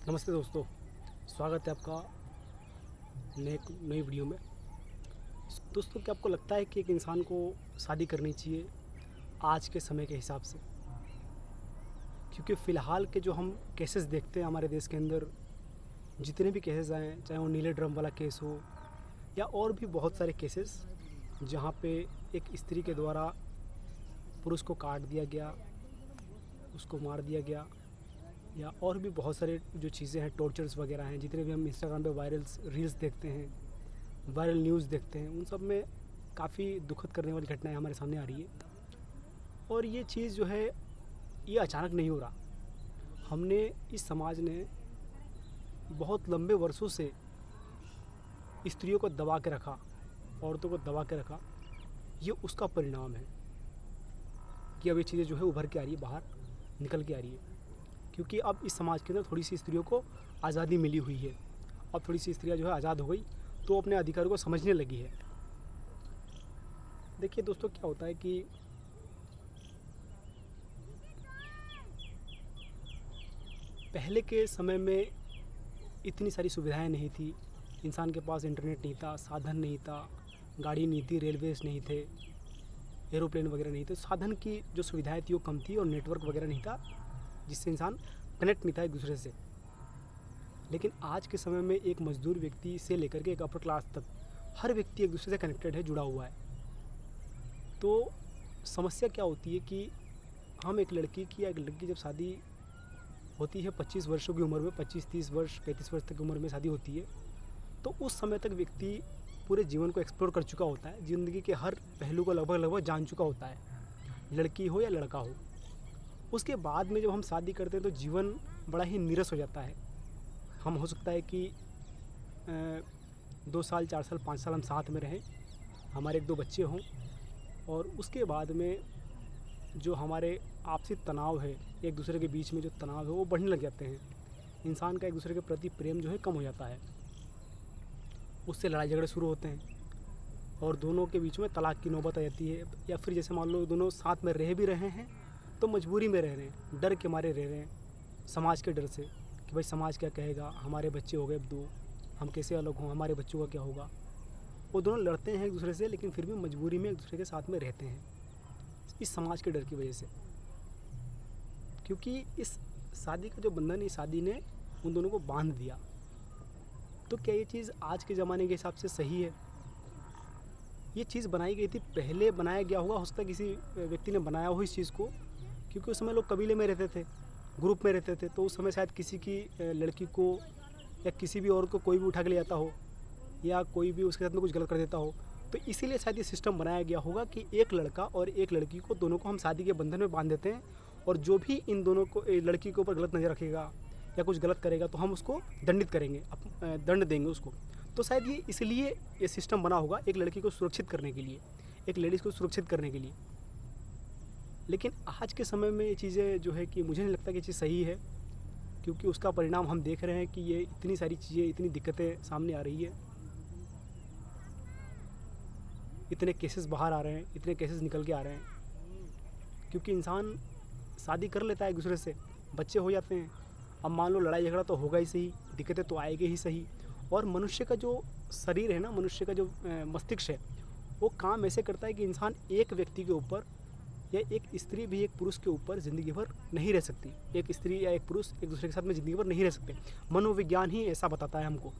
नमस्ते दोस्तों, स्वागत है आपका नई वीडियो में। दोस्तों, क्या आपको लगता है कि एक इंसान को शादी करनी चाहिए आज के समय के हिसाब से? क्योंकि फ़िलहाल के जो हम केसेस देखते हैं हमारे देश के अंदर, जितने भी केसेस आए हैं, चाहे वो नीले ड्रम वाला केस हो या और भी बहुत सारे केसेस जहाँ पे एक स्त्री के द्वारा पुरुष को काट दिया गया, उसको मार दिया गया, या और भी बहुत सारे जो चीज़ें हैं, टॉर्चर्स वगैरह हैं, जितने भी हम इंस्टाग्राम पे वायरल रील्स देखते हैं, वायरल न्यूज़ देखते हैं, उन सब में काफ़ी दुखद करने वाली घटनाएं हमारे सामने आ रही है। और ये चीज़ जो है, ये अचानक नहीं हो रहा। हमने इस समाज ने बहुत लंबे वर्षों से स्त्रियों को दबा के रखा, औरतों को दबा के रखा। ये उसका परिणाम है कि अब ये चीज़ें जो है उभर के आ रही है, बाहर निकल के आ रही है। क्योंकि अब इस समाज के अंदर थोड़ी सी स्त्रियों को आज़ादी मिली हुई है। अब थोड़ी सी स्त्रियां जो है आज़ाद हो गई, तो अपने अधिकारों को समझने लगी है। देखिए दोस्तों, क्या होता है कि पहले के समय में इतनी सारी सुविधाएं नहीं थी। इंसान के पास इंटरनेट नहीं था, साधन नहीं था, गाड़ी नहीं थी, रेलवेज़ नहीं थे, एरोप्लेन वगैरह नहीं थे। साधन की जो सुविधाएं थी वो कम थी, और नेटवर्क वगैरह नहीं था जिससे इंसान कनेक्ट नहीं था एक दूसरे से। लेकिन आज के समय में एक मजदूर व्यक्ति से लेकर के एक अपर क्लास तक हर व्यक्ति एक दूसरे से कनेक्टेड है, जुड़ा हुआ है। तो समस्या क्या होती है कि हम एक लड़की की या एक लड़की जब शादी होती है 25 वर्षों की उम्र में, 25-30 वर्ष 35 वर्ष तक की उम्र में शादी होती है, तो उस समय तक व्यक्ति पूरे जीवन को एक्सप्लोर कर चुका होता है, ज़िंदगी के हर पहलू को लगभग जान चुका होता है, लड़की हो या लड़का हो। उसके बाद में जब हम शादी करते हैं तो जीवन बड़ा ही नीरस हो जाता है। हम हो सकता है कि 2 साल 4 साल 5 साल हम साथ में रहें, हमारे 1-2 बच्चे हों, और उसके बाद में जो हमारे आपसी तनाव है, एक दूसरे के बीच में जो तनाव है वो बढ़ने लग जाते हैं। इंसान का एक दूसरे के प्रति प्रेम जो है कम हो जाता है, उससे लड़ाई झगड़े शुरू होते हैं, और दोनों के बीच में तलाक की नौबत आ जाती है। या फिर जैसे मान लो दोनों साथ में रह भी रहे हैं तो मजबूरी में रह रहे हैं, डर के मारे रह रहे हैं, समाज के डर से कि भाई समाज क्या कहेगा, हमारे बच्चे हो गए अब 2, हम कैसे अलग हों, हमारे बच्चों का क्या होगा। वो दोनों लड़ते हैं एक दूसरे से, लेकिन फिर भी मजबूरी में एक दूसरे के साथ में रहते हैं, इस समाज के डर की वजह से। क्योंकि इस शादी का जो बंधन, इस शादी ने उन दोनों को बांध दिया। तो क्या ये चीज़ आज के ज़माने के हिसाब से सही है? ये चीज़ बनाई गई थी, पहले बनाया गया होगा, हो सकता है किसी व्यक्ति ने बनाया हो इस चीज़ को, क्योंकि उस समय लोग कबीले में रहते थे, ग्रुप में रहते थे, तो उस समय शायद किसी की लड़की को या किसी भी औरत को कोई भी उठा के ले जाता हो, या कोई भी उसके साथ में कुछ गलत कर देता हो। तो इसीलिए शायद ये सिस्टम बनाया गया होगा कि एक लड़का और एक लड़की को, दोनों को हम शादी के बंधन में बांध देते हैं, और जो भी इन दोनों को, लड़की के ऊपर गलत नज़र रखेगा या कुछ गलत करेगा तो हम उसको दंडित करेंगे, दंड देंगे उसको। तो शायद ये इसलिए ये सिस्टम बना होगा, एक लड़की को सुरक्षित करने के लिए, एक लेडीज़ को सुरक्षित करने के लिए। लेकिन आज के समय में ये चीज़ें जो है कि मुझे नहीं लगता कि ये चीज़ सही है, क्योंकि उसका परिणाम हम देख रहे हैं कि ये इतनी सारी चीज़ें, इतनी दिक्कतें सामने आ रही है, इतने केसेस बाहर आ रहे हैं, इतने केसेस निकल के आ रहे हैं। क्योंकि इंसान शादी कर लेता है एक दूसरे से, बच्चे हो जाते हैं। अब मान लो लड़ाई झगड़ा तो होगा ही सही, दिक्कतें तो आएगी ही सही। और मनुष्य का जो शरीर है ना, मनुष्य का जो मस्तिष्क है, वो काम ऐसे करता है कि इंसान एक व्यक्ति के ऊपर, या एक स्त्री भी एक पुरुष के ऊपर ज़िंदगी भर नहीं रह सकती। एक स्त्री या एक पुरुष एक दूसरे के साथ में ज़िंदगी भर नहीं रह सकते। मनोविज्ञान ही ऐसा बताता है हमको।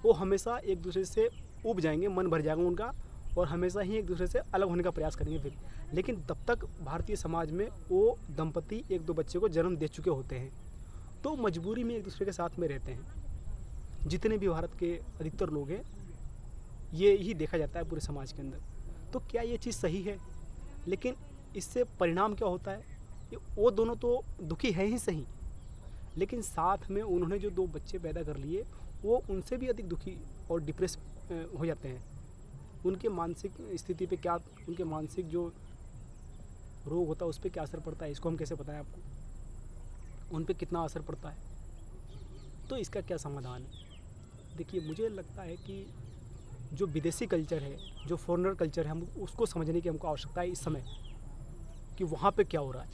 वो हमेशा एक दूसरे से ऊब जाएंगे, मन भर जाएगा उनका, और हमेशा ही एक दूसरे से अलग होने का प्रयास करेंगे फिर। लेकिन तब तक भारतीय समाज में वो दंपति 1-2 बच्चे को जन्म दे चुके होते हैं, तो मजबूरी में एक दूसरे के साथ में रहते हैं। जितने भी भारत के अधिकतर लोग हैं, ये ही देखा जाता है पूरे समाज के अंदर। तो क्या ये चीज़ सही है? लेकिन इससे परिणाम क्या होता है? वो दोनों तो दुखी हैं ही सही, लेकिन साथ में उन्होंने जो 2 बच्चे पैदा कर लिए, वो उनसे भी अधिक दुखी और डिप्रेस हो जाते हैं। उनके मानसिक स्थिति पे क्या, उनके मानसिक जो रोग होता है उस पर क्या असर पड़ता है, इसको हम कैसे बताएं आपको, उन पे कितना असर पड़ता है। तो इसका क्या समाधान है? देखिए, मुझे लगता है कि जो विदेशी कल्चर है, जो फॉरेनर कल्चर है, हम उसको समझने की हमको आवश्यकता है इस समय, कि वहाँ पे क्या हो रहा है।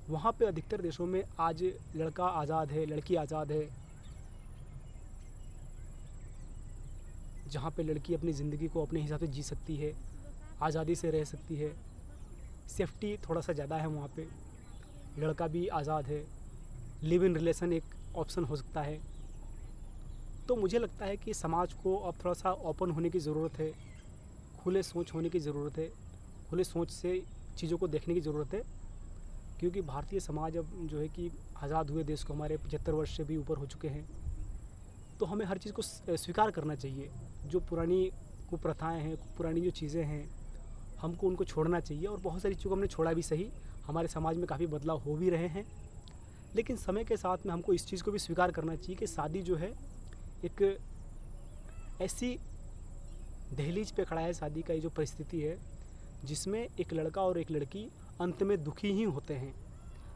वहाँ पे अधिकतर देशों में आज लड़का आज़ाद है, लड़की आज़ाद है। जहाँ पे लड़की अपनी ज़िंदगी को अपने हिसाब से जी सकती है, आज़ादी से रह सकती है, सेफ्टी थोड़ा सा ज़्यादा है वहाँ पे, लड़का भी आज़ाद है, लिव इन रिलेशन एक ऑप्शन हो सकता है। तो मुझे लगता है कि समाज को अब थोड़ा सा ओपन होने की ज़रूरत है, खुले सोच होने की ज़रूरत है, खुले सोच से चीज़ों को देखने की ज़रूरत है। क्योंकि भारतीय समाज अब जो है कि आज़ाद हुए देश को हमारे 75 वर्ष से भी ऊपर हो चुके हैं, तो हमें हर चीज़ को स्वीकार करना चाहिए। जो पुरानी कुप्रथाएं हैं, पुरानी जो चीज़ें हैं, हमको उनको छोड़ना चाहिए। और बहुत सारी चीज़ों को हमने छोड़ा भी सही, हमारे समाज में काफ़ी बदलाव हो भी रहे हैं, लेकिन समय के साथ में हमको इस चीज़ को भी स्वीकार करना चाहिए कि शादी जो है एक ऐसी दहलीज पे खड़ा है, शादी का ये जो परिस्थिति है, जिसमें एक लड़का और एक लड़की अंत में दुखी ही होते हैं।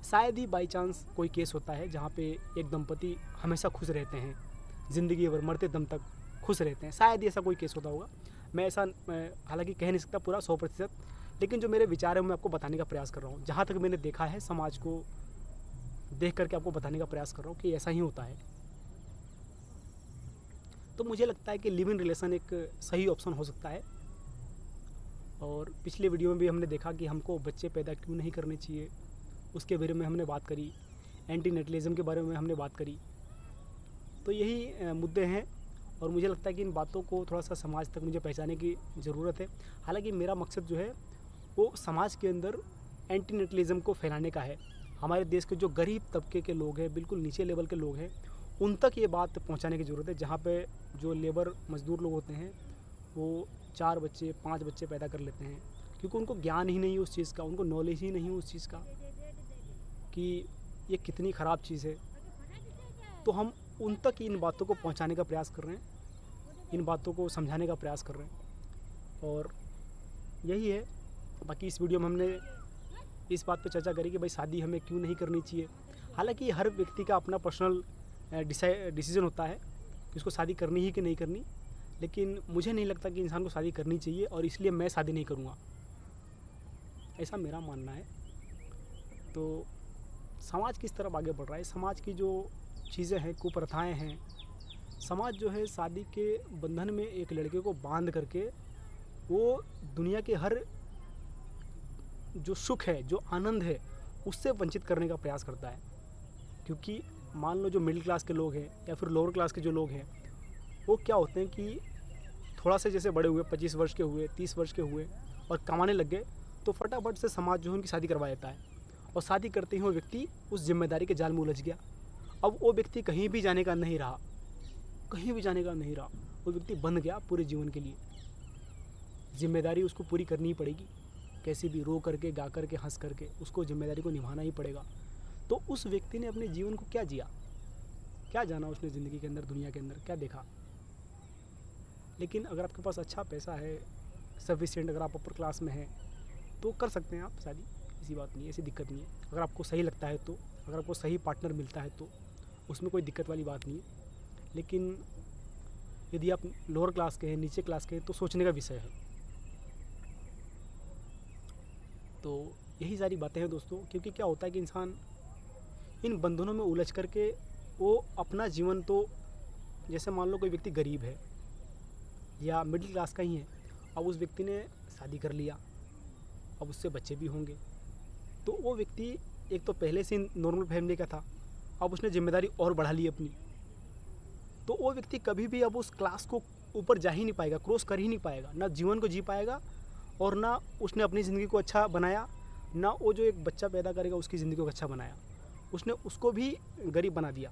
शायद ही बाई चांस कोई केस होता है जहाँ पे एक दंपति हमेशा खुश रहते हैं, ज़िंदगी भर मरते दम तक खुश रहते हैं। शायद ही ऐसा कोई केस होता होगा, मैं ऐसा हालांकि कह नहीं सकता पूरा 100%, लेकिन जो मेरे विचार है मैं आपको बताने का प्रयास कर रहा हूँ। जहाँ तक मैंने देखा है, समाज को देख करके आपको बताने का प्रयास कर रहा हूँ कि ऐसा ही होता है। तो मुझे लगता है कि लिव इन रिलेशन एक सही ऑप्शन हो सकता है। और पिछले वीडियो में भी हमने देखा कि हमको बच्चे पैदा क्यों नहीं करने चाहिए, उसके बारे में हमने बात करी, एंटी नेटलिज्म के बारे में हमने बात करी। तो यही मुद्दे हैं और मुझे लगता है कि इन बातों को थोड़ा सा समाज तक मुझे पहुंचाने की ज़रूरत है। हालांकि मेरा मकसद जो है वो समाज के अंदर एंटी नेटलिज्म को फैलाने का है। हमारे देश के जो गरीब तबके के लोग हैं, बिल्कुल नीचे लेवल के लोग हैं, उन तक ये बात पहुंचाने की ज़रूरत है। जहाँ पे जो लेबर मजदूर लोग होते हैं वो 4 बच्चे 5 बच्चे पैदा कर लेते हैं, क्योंकि उनको ज्ञान ही नहीं है उस चीज़ का, उनको नॉलेज ही नहीं है उस चीज़ का कि ये कितनी ख़राब चीज़ है। तो हम उन तक इन बातों को पहुंचाने का प्रयास कर रहे हैं, इन बातों को समझाने का प्रयास कर रहे हैं, और यही है। बाकी इस वीडियो में हमने इस बात पे चर्चा करी कि भाई शादी हमें क्यों नहीं करनी चाहिए। हालांकि हर व्यक्ति का अपना पर्सनल डिसीजन होता है कि उसको शादी करनी ही कि नहीं करनी, लेकिन मुझे नहीं लगता कि इंसान को शादी करनी चाहिए, और इसलिए मैं शादी नहीं करूँगा, ऐसा मेरा मानना है। तो समाज किस तरफ आगे बढ़ रहा है, समाज की जो चीज़ें हैं, कुप्रथाएं हैं, समाज जो है शादी के बंधन में एक लड़के को बांध करके वो दुनिया के हर जो सुख है, जो आनंद है, उससे वंचित करने का प्रयास करता है। क्योंकि मान लो जो मिडिल क्लास के लोग हैं या फिर लोअर क्लास के जो लोग हैं, वो क्या होते हैं कि थोड़ा से जैसे बड़े हुए, 25 वर्ष के हुए, 30 वर्ष के हुए और कमाने लग गए, तो फटाफट से समाज जो है उनकी शादी करवा देता है, और शादी करते ही वो व्यक्ति उस जिम्मेदारी के जाल में उलझ गया। अब वो व्यक्ति कहीं भी जाने का नहीं रहा, कहीं भी जाने का नहीं रहा, वो व्यक्ति बंध गया पूरे जीवन के लिए। जिम्मेदारी उसको पूरी करनी ही पड़ेगी, कैसे भी रो करके, गा करके, हंस करके उसको जिम्मेदारी को निभाना ही पड़ेगा। तो उस व्यक्ति ने अपने जीवन को क्या जिया, क्या जाना उसने ज़िंदगी के अंदर, दुनिया के अंदर क्या देखा। लेकिन अगर आपके पास अच्छा पैसा है, सफिशिएंट, अगर आप अपर क्लास में हैं, तो कर सकते हैं आप शादी, ऐसी बात नहीं है, ऐसी दिक्कत नहीं है। अगर आपको सही लगता है तो, अगर आपको सही पार्टनर मिलता है तो उसमें कोई दिक्कत वाली बात नहीं है। लेकिन यदि आप लोअर क्लास के हैं, नीचे क्लास के हैं, तो सोचने का विषय है। तो यही सारी बातें हैं दोस्तों। क्योंकि क्या होता है कि इंसान इन बंधनों में उलझ करके वो अपना जीवन, तो जैसे मान लो कोई व्यक्ति गरीब है या मिडिल क्लास का ही है, अब उस व्यक्ति ने शादी कर लिया, अब उससे बच्चे भी होंगे, तो वो व्यक्ति एक तो पहले से नॉर्मल फैमिली का था, अब उसने जिम्मेदारी और बढ़ा ली अपनी, तो वो व्यक्ति कभी भी अब उस क्लास को ऊपर जा ही नहीं पाएगा, क्रॉस कर ही नहीं पाएगा, ना जीवन को जी पाएगा और ना उसने अपनी ज़िंदगी को अच्छा बनाया, ना वो जो एक बच्चा पैदा करेगा उसकी ज़िंदगी को अच्छा बनाया, उसने उसको भी गरीब बना दिया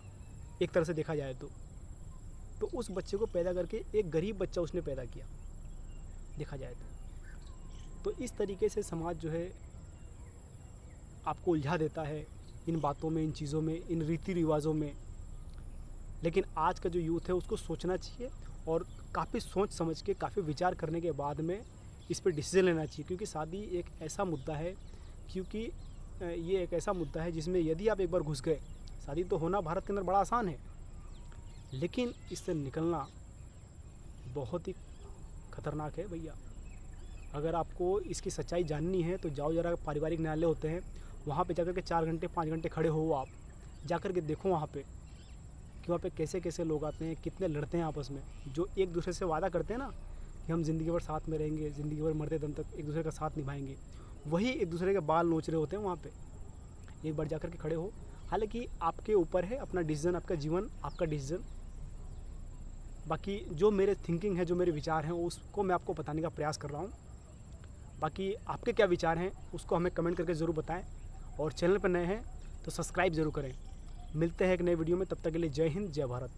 एक तरह से देखा जाए तो उस बच्चे को पैदा करके एक गरीब बच्चा उसने पैदा किया देखा जाए तो इस तरीके से समाज जो है आपको उलझा देता है इन बातों में, इन चीज़ों में, इन रीति रिवाजों में। लेकिन आज का जो यूथ है उसको सोचना चाहिए और काफ़ी सोच समझ के, काफ़ी विचार करने के बाद में इस पर डिसीजन लेना चाहिए। क्योंकि शादी एक ऐसा मुद्दा है, क्योंकि ये एक ऐसा मुद्दा है जिसमें यदि आप एक बार घुस गए, शादी तो होना भारत के अंदर बड़ा आसान है, लेकिन इससे निकलना बहुत ही ख़तरनाक है भैया। अगर आपको इसकी सच्चाई जाननी है तो जाओ, ज़रा पारिवारिक न्यायालय होते हैं वहाँ पे जाकर के 4 घंटे 5 घंटे खड़े हो आप, जाकर के देखो वहाँ पे कि वहाँ पे कैसे कैसे लोग आते हैं, कितने लड़ते हैं आपस में, जो एक दूसरे से वादा करते हैं ना कि हम ज़िंदगी भर साथ में रहेंगे, ज़िंदगी भर मरते दम तक एक दूसरे का साथ निभाएंगे, वही एक दूसरे के बाल नोच रहे होते हैं वहाँ पे। एक बार जाकर के खड़े हो। हालांकि आपके ऊपर है अपना डिसीज़न, आपका जीवन आपका डिसीज़न। बाकी जो मेरे थिंकिंग है, जो मेरे विचार हैं, उसको मैं आपको बताने का प्रयास कर रहा हूँ। बाकी आपके क्या विचार हैं उसको हमें कमेंट करके ज़रूर बताएं, और चैनल पर नए हैं तो सब्सक्राइब ज़रूर करें। मिलते हैं एक नए वीडियो में, तब तक के लिए जय हिंद, जय भारत।